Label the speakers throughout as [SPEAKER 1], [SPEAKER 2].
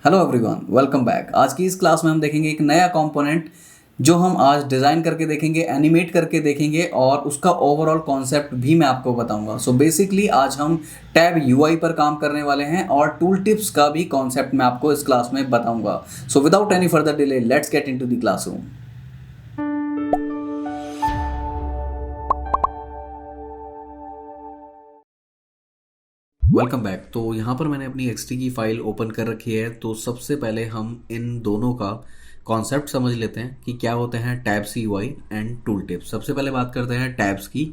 [SPEAKER 1] Hello everyone, welcome back. आज की इस क्लास में हम देखेंगे एक नया कंपोनेंट जो हम आज डिज़ाइन करके देखेंगे, एनिमेट करके देखेंगे और उसका ओवरऑल कॉन्सेप्ट भी मैं आपको बताऊंगा। सो बेसिकली आज हम टैब यूआई पर काम करने वाले हैं और टूल टिप्स का भी कॉन्सेप्ट मैं आपको इस क्लास में बताऊंगा। So without any further delay let's get into the classroom. Welcome back. तो यहाँ पर मैंने अपनी एक्सटी की फाइल ओपन कर रखी है। तो सबसे पहले हम इन दोनों का कॉन्सेप्ट समझ लेते हैं कि क्या होते हैं tabs UI and tool tips. सबसे पहले बात करते हैं टैब्स की।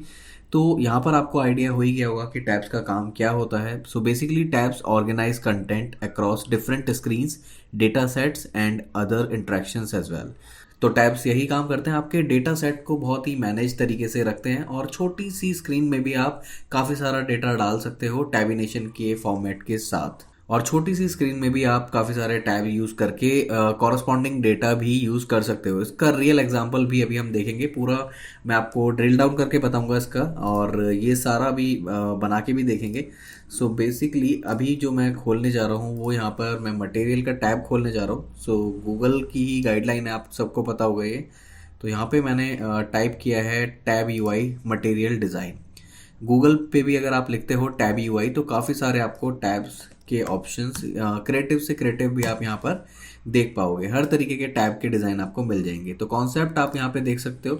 [SPEAKER 1] तो यहाँ पर आपको आइडिया हो ही गया होगा कि टैब्स का काम क्या होता है। So basically tabs organize content across different screens, data sets and other interactions as well. तो टैब्स यही काम करते हैं, आपके डेटा सेट को बहुत ही मैनेज तरीके से रखते हैं और छोटी सी स्क्रीन में भी आप काफ़ी सारा डेटा डाल सकते हो टैबिनेशन के फॉर्मेट के साथ। और छोटी सी स्क्रीन में भी आप काफ़ी सारे टैब यूज़ करके कॉरस्पॉन्डिंग डेटा भी यूज़ कर सकते हो। इसका रियल एग्जांपल भी अभी हम देखेंगे। पूरा मैं आपको ड्रिल डाउन करके बताऊंगा इसका, और ये सारा भी बना के भी देखेंगे। सो बेसिकली अभी जो मैं खोलने जा रहा हूँ वो यहाँ पर मैं मटेरियल का टैब खोलने जा रहा हूँ। सो गूगल की ही गाइडलाइन है, आप सबको पता होगा ये। तो यहाँ पे मैंने टाइप किया है tab UI material design. Google पे भी अगर आप लिखते हो टैब यूआई तो काफ़ी सारे आपको टैब्स के ऑप्शंस, क्रिएटिव से क्रिएटिव भी आप यहाँ पर देख पाओगे। हर तरीके के टैब के डिज़ाइन आपको मिल जाएंगे। तो कॉन्सेप्ट आप यहाँ पे देख सकते हो,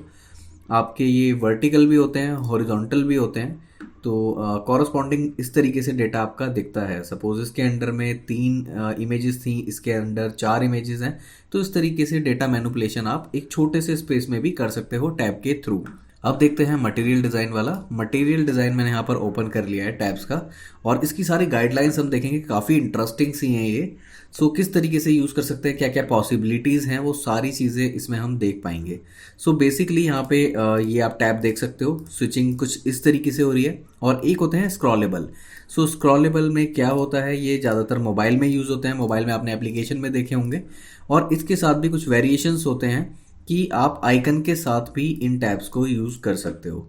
[SPEAKER 1] आपके ये वर्टिकल भी होते हैं, हॉरिजॉन्टल भी होते हैं। तो कॉरस्पॉन्डिंग इस तरीके से डेटा आपका दिखता है। सपोज इसके अंडर में 3 इमेजेस थी, इसके अंदर 4 इमेजेस हैं। तो इस तरीके से डेटा मैनिपुलेशन आप एक छोटे से स्पेस में भी कर सकते हो टैब के थ्रू। अब देखते हैं मटेरियल डिज़ाइन वाला। मटेरियल डिज़ाइन मैंने यहाँ पर ओपन कर लिया है टैब्स का, और इसकी सारी गाइडलाइंस हम देखेंगे। काफ़ी इंटरेस्टिंग सी हैं ये। सो किस तरीके से यूज़ कर सकते हैं, क्या क्या पॉसिबिलिटीज़ हैं, वो सारी चीज़ें इसमें हम देख पाएंगे। सो बेसिकली यहाँ पे ये आप टैब देख सकते हो, स्विचिंग कुछ इस तरीके से हो रही है। और एक होते हैं स्क्रॉलेबल। सो स्क्रॉलेबल में क्या होता है, ये ज़्यादातर मोबाइल में यूज़ होते हैं। मोबाइल में आपने एप्लीकेशन में देखे होंगे। और इसके साथ भी कुछ वेरिएशंस होते हैं कि आप आइकन के साथ भी इन टैब्स को यूज़ कर सकते हो।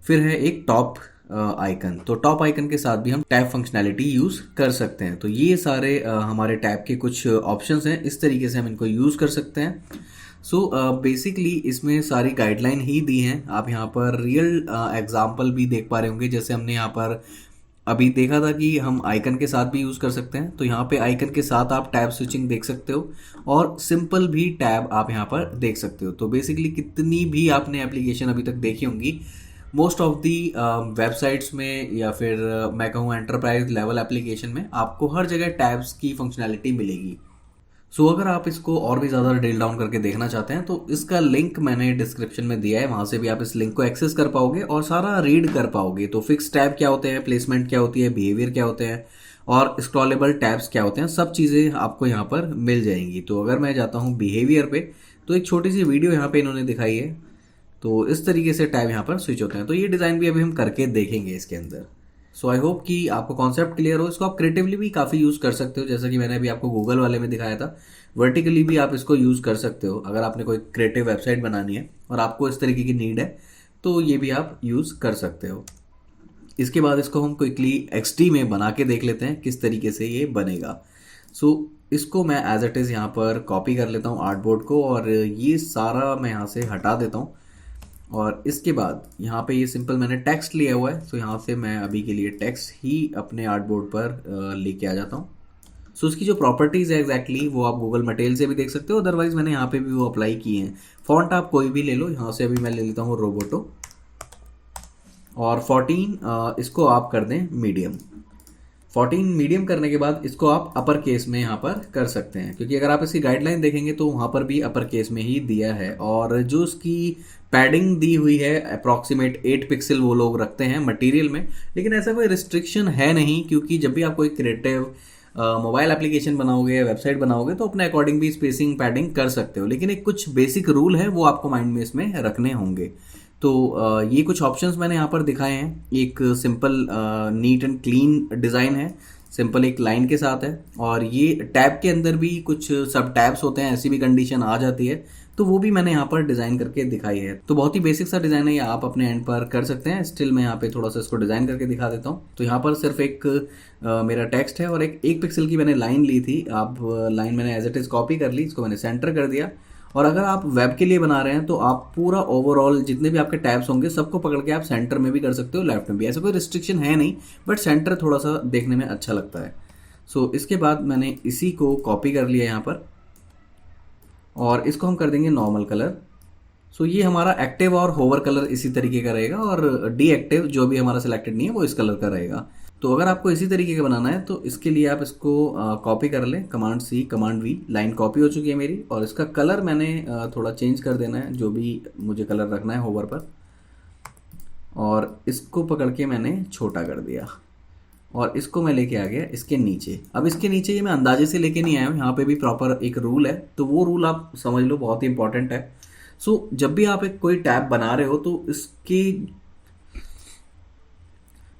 [SPEAKER 1] फिर है एक टॉप आइकन। तो टॉप आइकन के साथ भी हम टैब फंक्शनैलिटी यूज़ कर सकते हैं। तो ये सारे हमारे टैब के कुछ ऑप्शंस हैं, इस तरीके से हम इनको यूज़ कर सकते हैं। सो बेसिकली इसमें सारी गाइडलाइन ही दी हैं। आप यहाँ पर रियल एग्जाम्पल भी देख पा रहे होंगे। जैसे हमने यहाँ पर अभी देखा था कि हम आइकन के साथ भी यूज़ कर सकते हैं। तो यहाँ पे आइकन के साथ आप टैब स्विचिंग देख सकते हो, और सिंपल भी टैब आप यहाँ पर देख सकते हो। तो बेसिकली कितनी भी आपने एप्लीकेशन अभी तक देखी होंगी, मोस्ट ऑफ दी वेबसाइट्स में या फिर मैं कहूँ एंटरप्राइज लेवल एप्लीकेशन में आपको हर जगह टैब्स की फंक्शनैलिटी मिलेगी। सो अगर आप इसको और भी ज़्यादा ड्रिल डाउन करके देखना चाहते हैं तो इसका लिंक मैंने डिस्क्रिप्शन में दिया है, वहाँ से भी आप इस लिंक को एक्सेस कर पाओगे और सारा रीड कर पाओगे। तो फिक्स टैब क्या होते हैं, प्लेसमेंट क्या होती है, बिहेवियर क्या होते हैं, और स्क्रॉलेबल टैब्स क्या होते हैं, सब चीज़ें आपको यहाँ पर मिल जाएंगी। तो अगर मैं जाता हूँ बिहेवियर पे, तो एक छोटी सी वीडियो यहाँ पे इन्होंने दिखाई है। तो इस तरीके से टैब यहाँ पर स्विच होते हैं। तो ये डिज़ाइन भी अभी हम करके देखेंगे इसके अंदर। सो आई होप कि आपको कॉन्सेप्ट क्लियर हो। इसको आप क्रिएटिवली भी काफ़ी यूज़ कर सकते हो, जैसा कि मैंने अभी आपको गूगल वाले में दिखाया था। वर्टिकली भी आप इसको यूज़ कर सकते हो। अगर आपने कोई क्रिएटिव वेबसाइट बनानी है और आपको इस तरीके की नीड है तो ये भी आप यूज़ कर सकते हो। इसके बाद इसको हम क्विकली एक्सटी में बना के देख लेते हैं किस तरीके से ये बनेगा। सो इसको मैं एज इट इज़ यहाँ पर कॉपी कर लेता हूँ आर्टबोर्ड को, और ये सारा मैं यहाँ से हटा देता हूँ। और इसके बाद यहाँ पे ये सिंपल मैंने टेक्स्ट लिया हुआ है, तो यहाँ से मैं अभी के लिए टेक्स्ट ही अपने आर्टबोर्ड पर लेके आ जाता हूँ। सो उसकी जो प्रॉपर्टीज़ है एग्जैक्टली वो आप गूगल मटेरियल से भी देख सकते हो, अदरवाइज मैंने यहाँ पे भी वो अप्लाई किए हैं। फॉन्ट आप कोई भी ले लो, यहाँ से अभी मैं ले लेता हूँ रोबोटो, और 14 इसको आप कर दें मीडियम। 14 मीडियम करने के बाद इसको आप अपर केस में यहाँ पर कर सकते हैं, क्योंकि अगर आप इसकी गाइडलाइन देखेंगे तो वहाँ पर भी अपर केस में ही दिया है। और जो उसकी पैडिंग दी हुई है अप्रॉक्सीमेट 8 पिक्सल वो लोग रखते हैं मटेरियल में, लेकिन ऐसा कोई रिस्ट्रिक्शन है नहीं, क्योंकि जब भी आप कोई क्रिएटिव मोबाइल एप्लीकेशन बनाओगे या वेबसाइट बनाओगे तो अपने अकॉर्डिंग भी स्पेसिंग पैडिंग कर सकते हो, लेकिन एक कुछ बेसिक रूल है वो आपको माइंड में इसमें रखने होंगे। तो ये कुछ ऑप्शंस मैंने यहाँ पर दिखाए हैं। एक simple neat and clean design है सिंपल एक लाइन के साथ है। और ये टैब के अंदर भी कुछ सब टैब्स होते हैं, ऐसी भी कंडीशन आ जाती है, तो वो भी मैंने यहाँ पर डिज़ाइन करके दिखाई है। तो बहुत ही बेसिक सा डिज़ाइन है, ये आप अपने एंड पर कर सकते हैं। स्टिल मैं यहाँ पे थोड़ा सा इसको डिज़ाइन करके दिखा देता हूँ। तो यहाँ पर सिर्फ एक मेरा टेक्स्ट है और एक पिक्सल की मैंने लाइन ली थी। आप लाइन मैंने एज इट इज़ कॉपी कर ली, इसको मैंने सेंटर कर दिया। और अगर आप वेब के लिए बना रहे हैं तो आप पूरा ओवरऑल जितने भी आपके टैब्स होंगे सबको पकड़ के आप सेंटर में भी कर सकते हो, लेफ्ट में भी, ऐसा कोई रिस्ट्रिक्शन है नहीं, बट सेंटर थोड़ा सा देखने में अच्छा लगता है। सो इसके बाद मैंने इसी को कॉपी कर लिया यहाँ पर और इसको हम कर देंगे नॉर्मल कलर। सो ये हमारा एक्टिव और होवर कलर इसी तरीके का रहेगा और डी एक्टिव जो भी हमारा सिलेक्टेड नहीं है वो इस कलर का रहेगा। तो अगर आपको इसी तरीके का बनाना है तो इसके लिए आप इसको कॉपी कर लें, command C command V, line copy हो चुकी है मेरी। और इसका कलर मैंने थोड़ा चेंज कर देना है, जो भी मुझे कलर रखना है होवर पर, और इसको पकड़ के मैंने छोटा कर दिया और इसको मैं लेके आ गया इसके नीचे। अब इसके नीचे ये मैं अंदाजे से लेके नहीं आया हूँ, यहाँ पे भी प्रॉपर एक रूल है, तो वो रूल आप समझ लो, बहुत ही इंपॉर्टेंट है। सो जब भी आप एक कोई टैब बना रहे हो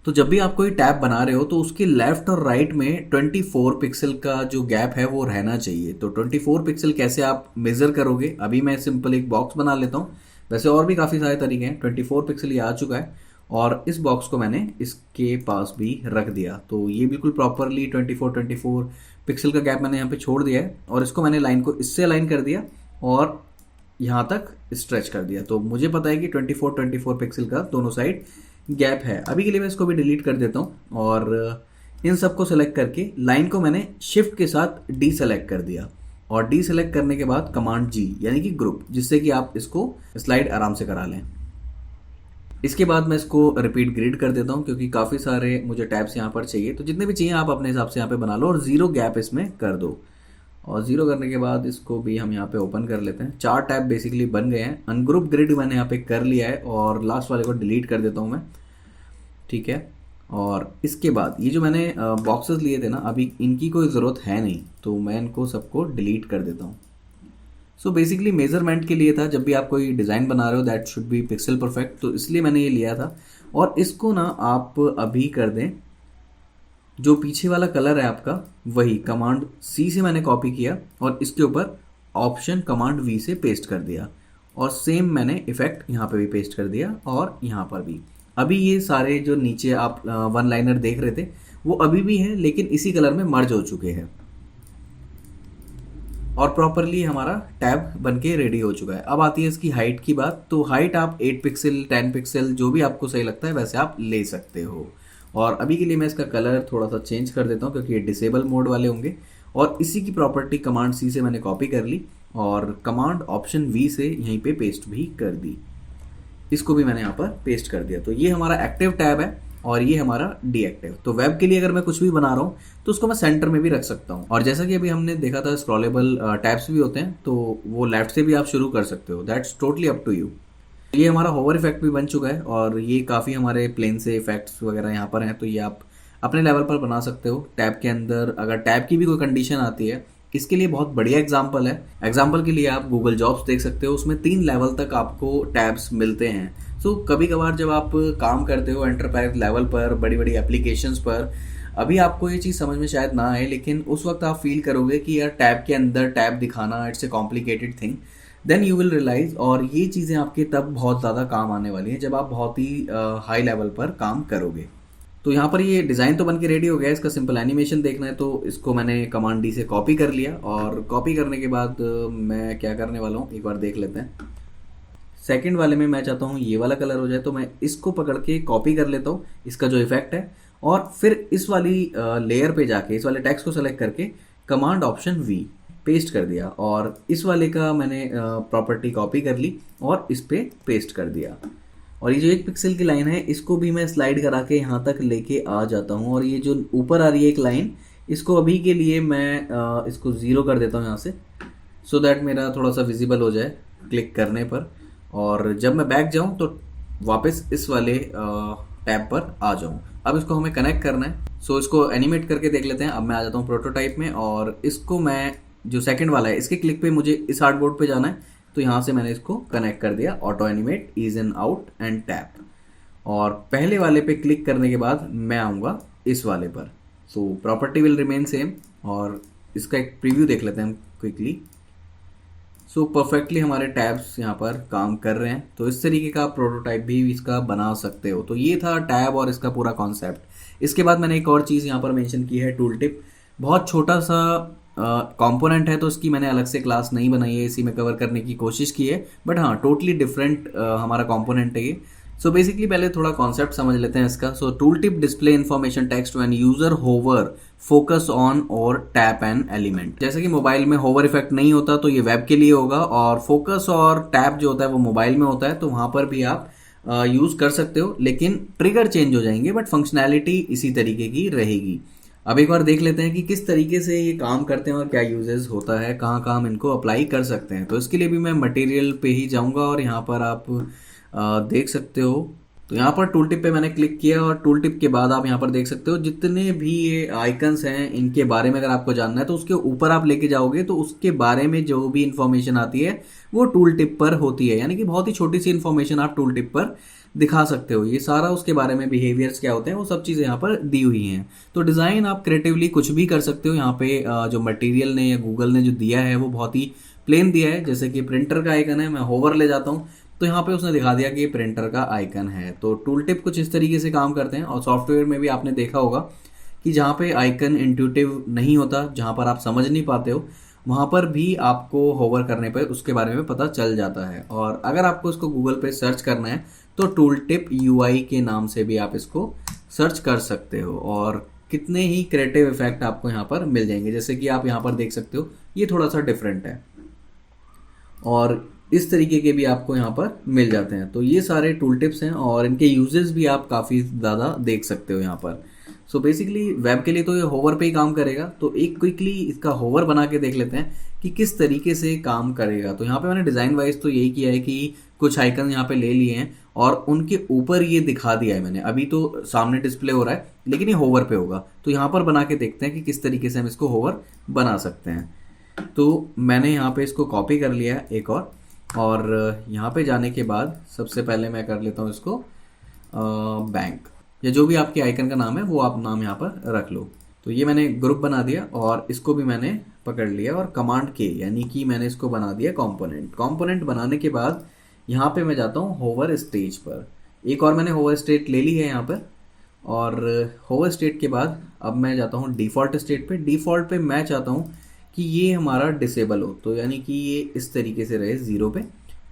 [SPEAKER 1] तो जब भी आप कोई टैब बना रहे हो तो उसके लेफ्ट और राइट में 24 पिक्सल का जो गैप है वो रहना चाहिए। तो 24 पिक्सल कैसे आप मेजर करोगे, अभी मैं सिंपल एक बॉक्स बना लेता हूँ। वैसे और भी काफ़ी सारे तरीके हैं। 24 पिक्सल ये आ चुका है और इस बॉक्स को मैंने इसके पास भी रख दिया। तो ये बिल्कुल प्रॉपरली 24 पिक्सल का गैप मैंने यहाँ पे छोड़ दिया है और इसको मैंने लाइन को इससे अलाइन कर दिया और यहाँ तक स्ट्रेच कर दिया। तो मुझे पता है कि 24 पिक्सल का दोनों साइड गैप है। अभी के लिए मैं इसको भी डिलीट कर देता हूँ और इन सबको सेलेक्ट करके लाइन को मैंने शिफ्ट के साथ डी सेलेक्ट कर दिया और डी सेलेक्ट करने के बाद कमांड जी यानी कि ग्रुप, जिससे कि आप इसको स्लाइड आराम से करा लें। इसके बाद मैं इसको रिपीट ग्रिड कर देता हूँ क्योंकि काफ़ी सारे मुझे टैब्स यहाँ पर चाहिए, तो जितने भी चाहिए आप अपने हिसाब से यहाँ पे बना लो और जीरो गैप इसमें कर दो। और जीरो करने के बाद इसको भी हम यहाँ पे ओपन कर लेते हैं। 4 टैब बेसिकली बन गए हैं। अनग्रुप ग्रिड मैंने यहाँ पे कर लिया है और लास्ट वाले को डिलीट कर देता हूँ मैं, ठीक है। और इसके बाद ये जो मैंने बॉक्सेस लिए थे ना, अभी इनकी कोई ज़रूरत है नहीं, तो मैं इनको सबको डिलीट कर देता हूँ। सो बेसिकली मेजरमेंट के लिए था, जब भी आप कोई डिज़ाइन बना रहे हो that should be pixel perfect, तो इसलिए मैंने ये लिया था। और इसको ना आप अभी कर दें, जो पीछे वाला कलर है आपका वही कमांड सी से मैंने कॉपी किया और इसके ऊपर ऑप्शन कमांड वी से पेस्ट कर दिया और सेम मैंने इफेक्ट यहाँ पे भी पेस्ट कर दिया और यहाँ पर भी। अभी ये सारे जो नीचे आप वन लाइनर देख रहे थे वो अभी भी हैं, लेकिन इसी कलर में मर्ज हो चुके हैं और प्रॉपरली हमारा टैब बनके रेडी हो चुका है। अब आती है इसकी हाइट की बात। तो हाइट आप 8 पिक्सल 10 पिक्सल जो भी आपको सही लगता है वैसे आप ले सकते हो। और अभी के लिए मैं इसका कलर थोड़ा सा चेंज कर देता हूँ क्योंकि ये डिसेबल मोड वाले होंगे। और इसी की प्रॉपर्टी कमांड सी से मैंने कॉपी कर ली और कमांड ऑप्शन वी से यहीं पे पेस्ट भी कर दी। इसको भी मैंने यहाँ पर पेस्ट कर दिया। तो ये हमारा एक्टिव टैब है और ये हमारा डीएक्टिव। तो वेब के लिए अगर मैं कुछ भी बना रहा हूँ तो उसको मैं सेंटर में भी रख सकता हूँ। और जैसा कि अभी हमने देखा था स्क्रॉलेबल टैब्स भी होते हैं, तो वो लेफ्ट से भी आप शुरू कर सकते हो, that's totally up to you. ये हमारा होवर इफेक्ट भी बन चुका है और ये काफ़ी हमारे प्लेन से इफेक्ट्स वगैरह यहाँ पर हैं, तो ये आप अपने लेवल पर बना सकते हो। टैब के अंदर अगर टैब की भी कोई कंडीशन आती है, इसके लिए बहुत बढ़िया एग्जाम्पल है। एग्जाम्पल के लिए आप गूगल जॉब्स देख सकते हो, उसमें 3 लेवल तक आपको टैब्स मिलते हैं। सो कभी कभार जब आप काम करते हो एंटरप्राइज लेवल पर, बड़ी बड़ी एप्लीकेशंस पर, अभी आपको ये चीज़ समझ में शायद ना आए, लेकिन उस वक्त आप फील करोगे कि यार टैब के अंदर टैब दिखाना it's a complicated thing. Then you will realize, और ये चीज़ें आपके तब बहुत ज़्यादा काम आने वाली हैं जब आप बहुत ही हाई लेवल पर काम करोगे। तो यहाँ पर ये डिज़ाइन तो बन के रेडी हो गया है। इसका सिंपल एनिमेशन देखना है तो इसको मैंने कमांड डी से कॉपी कर लिया और कॉपी करने के बाद मैं क्या करने वाला हूँ एक बार देख लेते हैं। सेकंड वाले में मैं चाहता हूँ ये वाला कलर हो जाए, तो मैं इसको पकड़ के कॉपी कर लेता हूँ इसका जो इफेक्ट है, और फिर इस वाली लेयर पे जाके इस वाले टेक्स्ट को सेलेक्ट करके कमांड ऑप्शन वी पेस्ट कर दिया और इस वाले का मैंने प्रॉपर्टी कॉपी कर ली और इस पे पेस्ट कर दिया। और ये जो 1 पिक्सल की लाइन है इसको भी मैं स्लाइड करा के यहाँ तक लेके आ जाता हूँ, और ये जो ऊपर आ रही है एक लाइन, इसको अभी के लिए मैं इसको 0 कर देता हूँ यहाँ से, सो दैट मेरा थोड़ा सा विजिबल हो जाए क्लिक करने पर। और जब मैं बैक जाऊँ तो वापस इस वाले टैब पर आ जाऊँ। अब इसको हमें कनेक्ट करना है, सो इसको एनिमेट करके देख लेते हैं। अब मैं आ जाता हूँ प्रोटोटाइप में और इसको मैं जो सेकंड वाला है इसके क्लिक पे मुझे इस हार्डबोर्ड पे जाना है, तो यहाँ से मैंने इसको कनेक्ट कर दिया, auto animate ease in out and tap. और पहले वाले पे क्लिक करने के बाद मैं आऊँगा इस वाले पर, so property will remain same, और इसका एक प्रीव्यू देख लेते हैं हम क्विकली। सो परफेक्टली हमारे टैब्स यहाँ पर काम कर रहे हैं, तो इस तरीके का प्रोटोटाइप भी इसका बना सकते हो। तो ये था टैब और इसका पूरा कॉन्सेप्ट। इसके बाद मैंने एक और चीज़ यहाँ पर मेंशन की है, टूल टिप। बहुत छोटा सा कंपोनेंट है, तो इसकी मैंने अलग से क्लास नहीं बनाई है, इसी में कवर करने की कोशिश की है, बट हाँ टोटली डिफरेंट हमारा कंपोनेंट है ये। सो बेसिकली पहले थोड़ा कॉन्सेप्ट समझ लेते हैं इसका। So tooltip display information text when user hover focus on और टैप एन एलिमेंट। जैसे कि मोबाइल में होवर इफेक्ट नहीं होता, तो ये वेब के लिए होगा, और फोकस और टैप जो होता है वो मोबाइल में होता है, तो वहां पर भी आप यूज कर सकते हो, लेकिन ट्रिगर चेंज हो जाएंगे, बट फंक्शनैलिटी इसी तरीके की रहेगी। अब एक बार देख लेते हैं कि किस तरीके से ये काम करते हैं और क्या यूजेस होता है, कहाँ कहाँ हम इनको अप्लाई कर सकते हैं। तो इसके लिए भी मैं मटेरियल पे ही जाऊंगा, और यहाँ पर आप देख सकते हो। तो यहाँ पर टूल टिप पे मैंने क्लिक किया, और टूल टिप के बाद आप यहाँ पर देख सकते हो जितने भी ये आइकन्स हैं, इनके बारे में अगर आपको जानना है तो उसके ऊपर आप लेके जाओगे, तो उसके बारे में जो भी इंफॉर्मेशन आती है वो टूल टिप पर होती है। यानी कि बहुत ही छोटी सी इंफॉर्मेशन आप टूल टिप पर दिखा सकते हो। ये सारा उसके बारे में बिहेवियर्स क्या होते हैं वो सब चीज़ें यहाँ पर दी हुई हैं। तो डिज़ाइन आप क्रिएटिवली कुछ भी कर सकते हो। यहाँ पे जो मटेरियल ने या गूगल ने जो दिया है वो बहुत ही प्लेन दिया है। जैसे कि प्रिंटर का आइकन है, मैं होवर ले जाता हूँ तो यहाँ पे उसने दिखा दिया कि ये प्रिंटर का आइकन है। तो टूल टिप कुछ इस तरीके से काम करते हैं। और सॉफ्टवेयर में भी आपने देखा होगा कि जहाँ पे आइकन इंट्यूटिव नहीं होता, जहाँ पर आप समझ नहीं पाते हो, वहाँ पर भी आपको होवर करने पर उसके बारे में पता चल जाता है। और अगर आपको इसको गूगल पे सर्च करना है तो टूल टिप UI के नाम से भी आप इसको सर्च कर सकते हो, और कितने ही क्रिएटिव इफेक्ट आपको यहाँ पर मिल जाएंगे। जैसे कि आप यहाँ पर देख सकते हो, ये थोड़ा सा डिफरेंट है, और इस तरीके के भी आपको यहाँ पर मिल जाते हैं। तो ये सारे टूल टिप्स हैं, और इनके यूजेस भी आप काफ़ी ज़्यादा देख सकते हो यहाँ पर। सो बेसिकली वेब के लिए तो ये होवर पे ही काम करेगा। तो एक क्विकली इसका होवर बना के देख लेते हैं कि किस तरीके से काम करेगा। तो यहाँ पे मैंने डिज़ाइन वाइज तो यही किया है कि कुछ आइकन यहाँ पे ले लिए हैं और उनके ऊपर ये दिखा दिया है मैंने। अभी तो सामने डिस्प्ले हो रहा है, लेकिन ये होवर पे होगा। तो यहाँ पर बना के देखते हैं कि किस तरीके से हम इसको होवर बना सकते हैं। तो मैंने यहाँ पे इसको कॉपी कर लिया है एक और यहाँ पे जाने के बाद सबसे पहले मैं कर लेता हूँ इसको बैंक, या जो भी आपके आइकन का नाम है वो आप नाम यहाँ पर रख लो। तो ये मैंने ग्रुप बना दिया, और इसको भी मैंने पकड़ लिया, और कमांड के यानी कि मैंने इसको बना दिया कंपोनेंट बनाने के बाद यहाँ पे मैं जाता हूँ होवर स्टेज पर। एक और मैंने होवर स्टेट ले ली है यहाँ पर, और होवर स्टेट के बाद अब मैं जाता हूँ डिफ़ॉल्ट स्टेट पे। डिफ़ॉल्ट पे मैं चाहता हूँ कि ये हमारा डिसेबल हो, तो यानी कि ये इस तरीके से रहे 0 पे,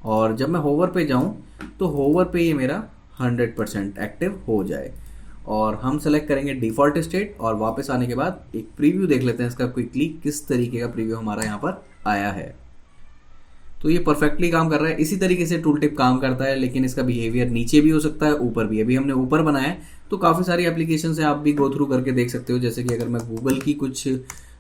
[SPEAKER 1] और जब मैं होवर पे जाऊँ तो होवर पे ये मेरा 100% एक्टिव हो जाए। और हम सेलेक्ट करेंगे डिफ़ॉल्ट स्टेट, और वापस आने के बाद एक प्रीव्यू देख लेते हैं इसका क्विकली, किस तरीके का प्रीव्यू हमारा यहाँ पर आया है। तो ये परफेक्टली काम कर रहा है। इसी तरीके से टूल टिप काम करता है, लेकिन इसका बिहेवियर नीचे भी हो सकता है, ऊपर भी। अभी हमने ऊपर बनाया है, तो काफ़ी सारी एप्लीकेशन है, आप भी गो थ्रू करके देख सकते हो। जैसे कि अगर मैं गूगल की कुछ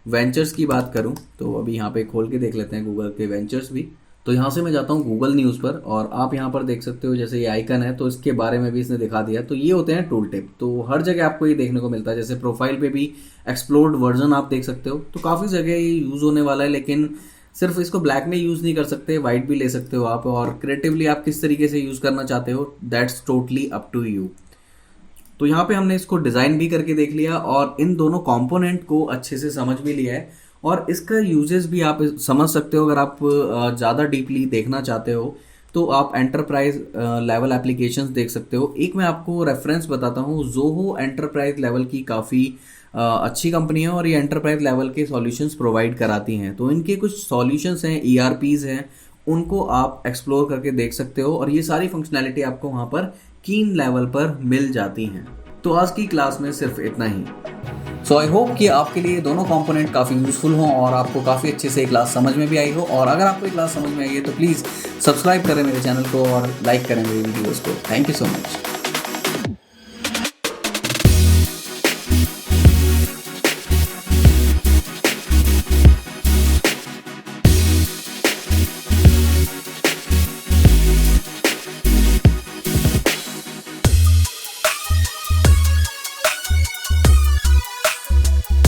[SPEAKER 1] वेंचर्स की बात करूं, तो अभी यहाँ पे खोल के देख लेते हैं गूगल के वेंचर्स भी। तो यहाँ से मैं जाता हूँ गूगल न्यूज़ पर, और आप यहाँ पर देख सकते हो जैसे ये आइकन है, तो इसके बारे में भी इसने दिखा दिया। तो ये होते हैं टूल टिप। तो हर जगह आपको ये देखने को मिलता है। जैसे प्रोफाइल पे भी एक्सप्लोर्ड वर्जन आप देख सकते हो। तो काफ़ी जगह ये यूज़ होने वाला है, लेकिन सिर्फ इसको ब्लैक में यूज़ नहीं कर सकते, वाइट भी ले सकते हो आप। और क्रिएटिवली आप किस तरीके से यूज़ करना चाहते हो, that's totally up to you. तो यहाँ पे हमने इसको डिज़ाइन भी करके देख लिया, और इन दोनों कंपोनेंट को अच्छे से समझ भी लिया है, और इसका यूजेस भी आप समझ सकते हो। अगर आप ज़्यादा डीपली देखना चाहते हो तो आप एंटरप्राइज लेवल एप्लीकेशंस देख सकते हो। एक मैं आपको रेफरेंस बताता हूँ, जोहो एंटरप्राइज लेवल की काफ़ी अच्छी कंपनी है, और ये एंटरप्राइज लेवल के सॉल्यूशंस प्रोवाइड कराती हैं। तो इनके कुछ सॉल्यूशंस हैं, ERPs हैं, उनको आप एक्सप्लोर करके देख सकते हो, और ये सारी फंक्शनैलिटी आपको वहाँ पर कीन लेवल पर मिल जाती हैं। तो आज की क्लास में सिर्फ इतना ही। सो आई होप कि आपके लिए दोनों कंपोनेंट काफ़ी यूजफुल हों, और आपको काफ़ी अच्छे से क्लास समझ में भी आई हो। और अगर आपको ये क्लास समझ में आई है तो प्लीज़ सब्सक्राइब करें मेरे चैनल को, और लाइक करें मेरे वीडियोज़ को। Thank you so much.